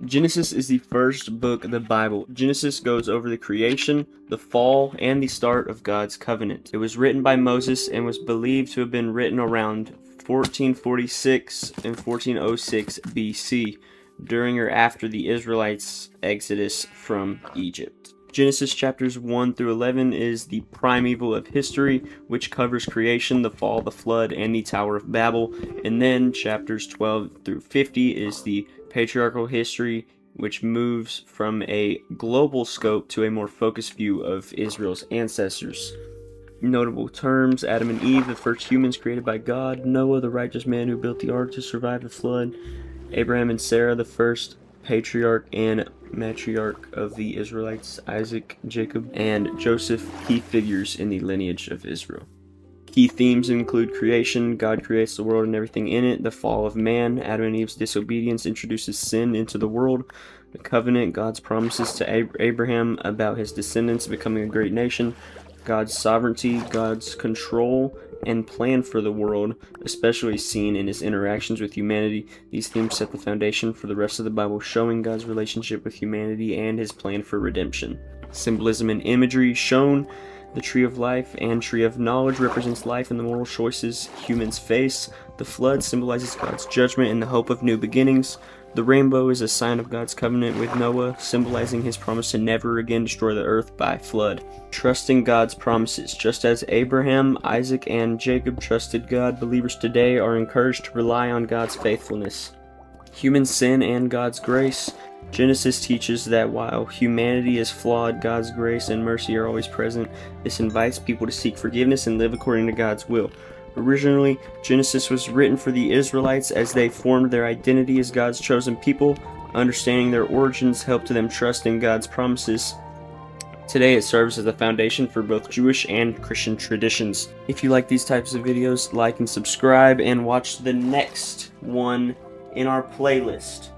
Genesis is the first book of the Bible. Genesis goes over the creation, the fall, and the start of God's covenant. It was written by Moses and was believed to have been written around 1446 and 1406 BC, during or after the Israelites' exodus from Egypt. Genesis chapters 1 through 11 is the primeval of history, which covers creation, the fall, the flood, and the Tower of Babel. And then chapters 12 through 50 is the patriarchal history, which moves from a global scope to a more focused view of Israel's ancestors. Notable terms: Adam and Eve, the first humans created by God; Noah, the righteous man who built the ark to survive the flood; Abraham and Sarah, the first patriarch and matriarch of the Israelites; Isaac, Jacob, and Joseph, key figures in the lineage of Israel. Key themes include creation, God creates the world and everything in it; the fall of man, Adam and Eve's disobedience introduces sin into the world; the covenant, God's promises to Abraham about his descendants becoming a great nation; God's sovereignty, God's control and plan for the world, especially seen in his interactions with humanity. These themes set the foundation for the rest of the Bible, showing God's relationship with humanity and his plan for redemption. Symbolism and imagery shown: the tree of life and tree of knowledge represents life and the moral choices humans face. The flood symbolizes God's judgment and the hope of new beginnings. The rainbow is a sign of God's covenant with Noah, symbolizing his promise to never again destroy the earth by flood. Trusting God's promises. Just as Abraham, Isaac, and Jacob trusted God, believers today are encouraged to rely on God's faithfulness. Human sin and God's grace. Genesis teaches that while humanity is flawed, God's grace and mercy are always present. This invites people to seek forgiveness and live according to God's will. Originally, Genesis was written for the Israelites as they formed their identity as God's chosen people. Understanding their origins helped them trust in God's promises. Today, it serves as a foundation for both Jewish and Christian traditions. If you like these types of videos, like and subscribe, and watch the next one in our playlist.